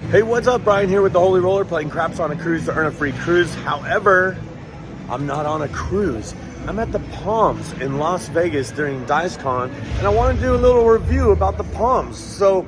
Hey, what's up? Brian here with the Holy Roller, playing craps on a cruise to earn a free cruise. However, I'm not on a cruise. I'm at the Palms in Las Vegas during DiceCon, and I want to do a little review about the Palms. So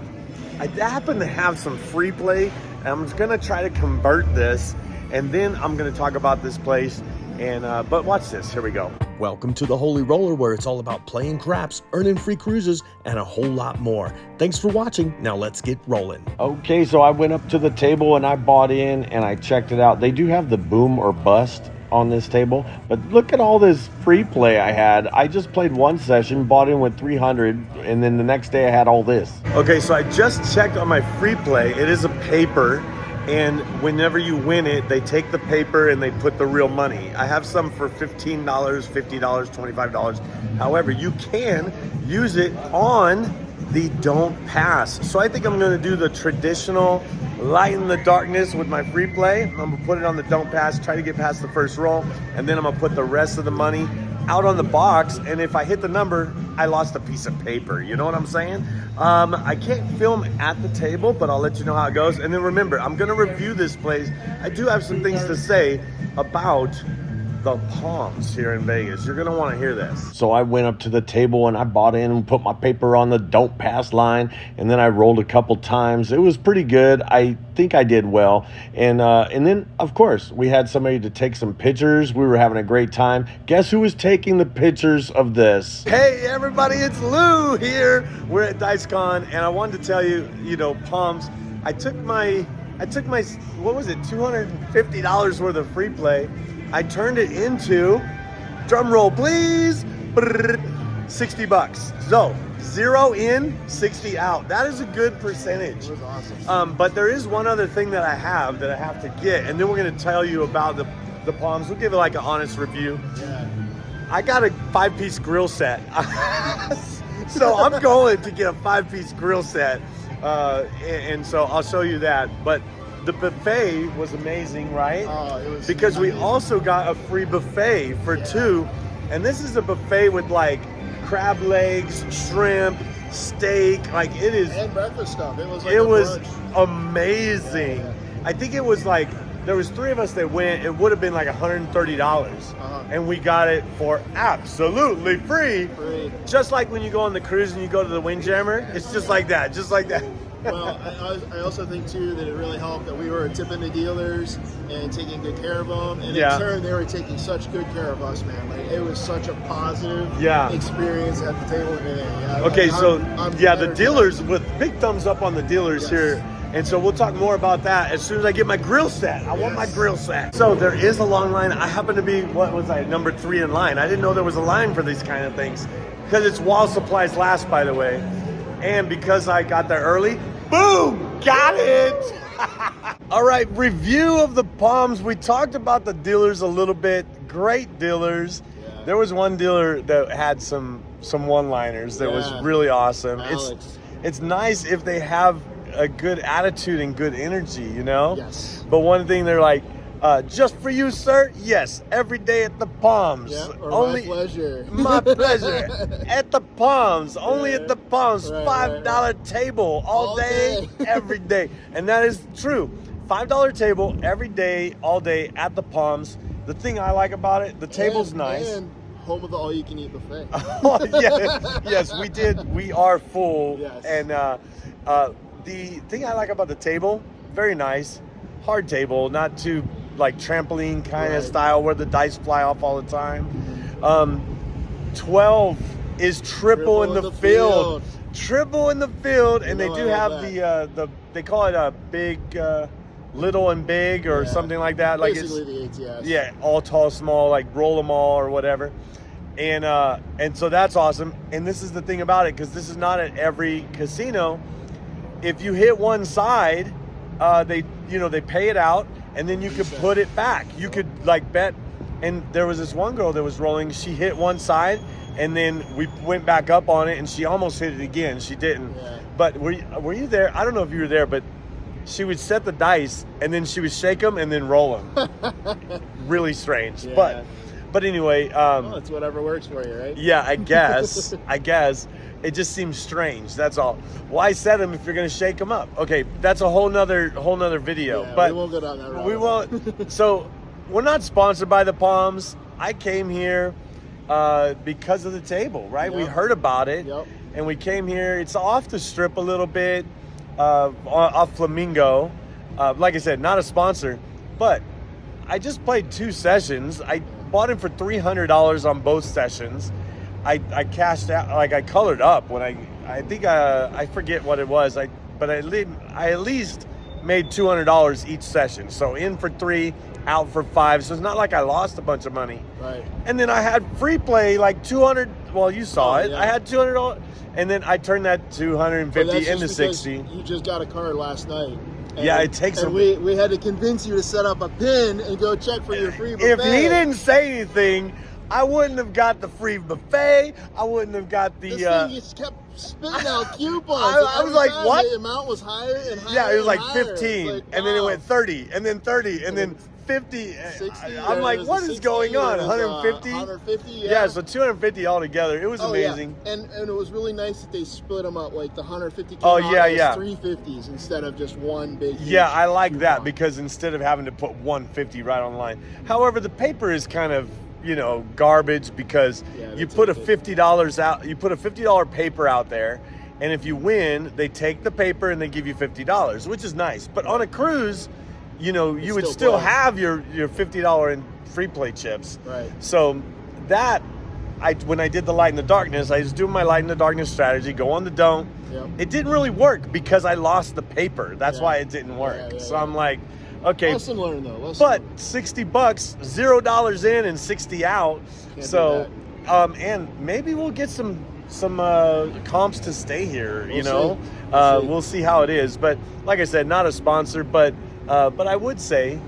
I happen to have some free play, and I'm just gonna try to convert this, and then I'm gonna talk about this place. And but watch this, here we go. Welcome to the Holy Roller, where it's all about playing craps, earning free cruises, and a whole lot more. Thanks for watching. Now let's get rolling. Okay, so I went up to the table and I bought in and I checked it out. They do have the boom or bust on this table, but look at all this free play I had. I just played one session, bought in with 300, and then the next day I had all this. Okay, so I just checked on my free play. It is a paper. And whenever you win it, they take the paper and they put the real money. I have some for $15, $50, $25. However, you can use it on the don't pass. So I think I'm gonna do the traditional lighten the darkness with my free play. I'm gonna put it on the don't pass, try to get past the first roll, and then I'm gonna put the rest of the money out on the box, and if I hit the number, I lost a piece of paper. You know what I'm saying? I can't film at the table, but I'll let you know how it goes. And then remember, I'm gonna review this place. I do have some things to say about the Palms here in Vegas. You're gonna wanna hear this. So I went up to the table and I bought in and put my paper on the don't pass line, and then I rolled a couple times. It was pretty good. I think I did well. And then of course we had somebody to take some pictures. We were having a great time. Guess who was taking the pictures of this? Hey everybody, it's Lou here. We're at DiceCon, and I wanted to tell you, Palms, I took my what was it, $250 worth of free play. I turned it into, drum roll please, 60 bucks. So 0 in, 60 out. That is a good percentage. It was awesome. But there is one other thing that I have to get, and then we're gonna tell you about the Palms. We'll give it like an honest review. Yeah. I got a 5-piece grill set. So I'm going to get a 5-piece grill set. And so I'll show you that. But the buffet was amazing, right? Oh, it was because amazing. We also got a free buffet for two. And this is a buffet with like crab legs, shrimp, steak. Like it is. And breakfast stuff. It was like it was brunch. Amazing. Yeah. I think it was like, there was 3 of us that went. It would have been like $130. And we got it for absolutely free. Just like when you go on the cruise and you go to the Windjammer. It's just like that, Well, I also think too that it really helped that we were tipping the dealers and taking good care of them, and in turn they were taking such good care of us, man. Like it was such a positive experience at the table today. Okay, the dealers, with big thumbs up on the dealers here. And so we'll talk more about that as soon as I get my grill set. I want my grill set. So there is a long line. I happen to be, number 3 in line. I didn't know there was a line for these kind of things, because it's while supplies last, by the way. And because I got there early, boom, got it. All right, review of the Palms. We talked about the dealers a little bit. Great dealers. Yeah. There was one dealer that had some one-liners that was really awesome. Alex. It's nice if they have a good attitude and good energy, Yes. But one thing, they're like, just for you, sir? Yes, every day at the Palms. Yeah, or only, my pleasure. My pleasure. At the Palms. Only at the Palms. Right, $5 table all day, every day. And that is true. $5 table every day, all day at the Palms. The thing I like about it, the table's nice. And home of the all-you-can-eat buffet. Yes, we did. We are full. Yes. And the thing I like about the table, very nice. Hard table, not too like trampoline kind of style where the dice fly off all the time. 12 is triple in the field. Triple in the field, and they do have the they call it a big, little and big or something like that. Like basically the ATS. Yeah, all tall, small, like roll them all or whatever. And so that's awesome. And this is the thing about it, because this is not at every casino. If you hit one side, they pay it out, and then you could put it back. You could like bet. And there was this one girl that was rolling. She hit one side, and then we went back up on it, and she almost hit it again. She didn't. Yeah. But were you there? I don't know if you were there, but she would set the dice, and then she would shake them and then roll them. Really strange. Yeah. But anyway, well, it's whatever works for you, right? Yeah, I guess. It just seems strange. That's all. Why set them if you're going to shake them up? Okay, that's a whole nother video. Yeah, but we won't go down that road. We won't. So we're not sponsored by the Palms. I came here because of the table, right? Yep. We heard about it, and we came here. It's off the strip a little bit, off Flamingo. Like I said, not a sponsor, but I just played 2 sessions. I bought him for $300 on both sessions. I cashed out, like I colored up when I think I forget what it was. But I at least made $200 each session. So in for 3, out for 5. So it's not like I lost a bunch of money. Right. And then I had free play like 200. Well, you saw it. Yeah. I had $200, and then I turned that 250 into 60. You just got a card last night. Yeah, it takes. And we had to convince you to set up a pin and go check for your free buffet. If he didn't say anything, I wouldn't have got the free buffet. I wouldn't have got the. This thing just kept spitting out coupons. I was like, what? The amount was higher and higher. Yeah, it was like higher. 15, Like, and then it went 30, and then 30, and then 50. 60. I'm like, what is going on? 150? 150. Yeah, so 250 altogether. It was amazing. Yeah. And it was really nice that they split them up. Like the 150 came out as 350s instead of just one big. Yeah, I like that because instead of having to put 150 right on the line. However, the paper is kind of, garbage because you put a $50 out. You put a $50 paper out there, and if you win, they take the paper and they give you $50, which is nice. But on a cruise, you would still have your $50 in free play chips. Right. So that when I did the light in the darkness, I was doing my light in the darkness strategy. Go on the don't. Yep. It didn't really work because I lost the paper. That's why it didn't work. So I'm like, okay. Lesson learned though. But $60, $0 in and 60 out. Can't so, and maybe we'll get some comps to stay here. We'll see how it is. But like I said, not a sponsor, but I would say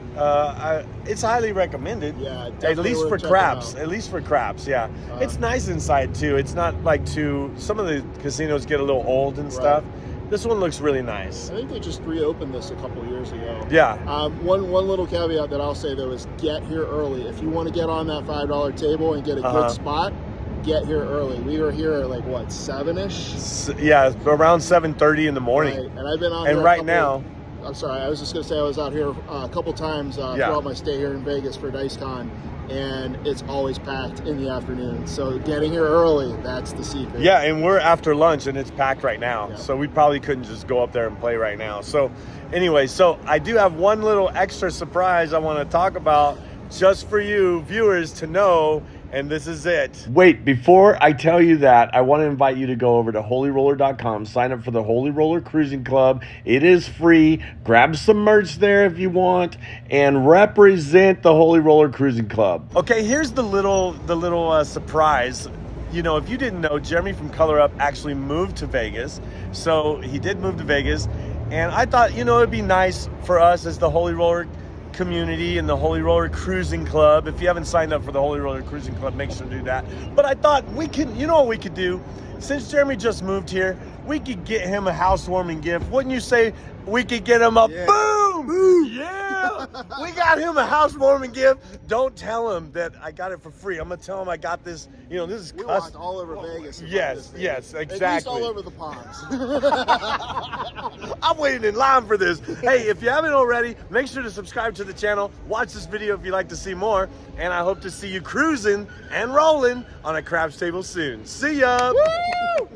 it's highly recommended. Yeah, at least for craps. At least for craps, yeah. It's nice inside too. It's not like some of the casinos get a little old and stuff. This one looks really nice. I think they just reopened this a couple years ago. Yeah. One little caveat that I'll say though is get here early. If you want to get on that $5 table and get a good spot, get here early. We were here at like what, 7-ish? Yeah, around 7:30 in the morning. Right. And I've been on. And right now. I'm sorry. I was just gonna say I was out here a couple times throughout my stay here in Vegas for DiceCon, and it's always packed in the afternoon. So getting here early, that's the secret. Yeah, and we're after lunch and it's packed right now. Yeah. So we probably couldn't just go up there and play right now. So anyway, so I do have one little extra surprise I want to talk about just for you viewers to know, and this is it. Wait, before I tell you that, I want to invite you to go over to holyroller.com, sign up for the Holy Roller Cruising Club. It is free. Grab some merch there if you want, and represent the Holy Roller Cruising Club. Okay, here's the little surprise. If you didn't know, Jeremy from Color Up actually moved to Vegas. So he did move to Vegas, and I thought, it'd be nice for us as the Holy Roller community and the Holy Roller Cruising Club. If you haven't signed up for the Holy Roller Cruising Club, make sure to do that. But I thought we can, what we could do? Since Jeremy just moved here, we could get him a housewarming gift. Wouldn't you say we could get him a boom? Yeah! We got him a housewarming gift. Don't tell him that I got it for free. I'm going to tell him I got this. This is we walked all over Vegas. Yes, exactly. At least all over the Palms. I'm waiting in line for this. Hey, if you haven't already, make sure to subscribe to the channel. Watch this video if you'd like to see more. And I hope to see you cruising and rolling on a craps table soon. See ya! Woo!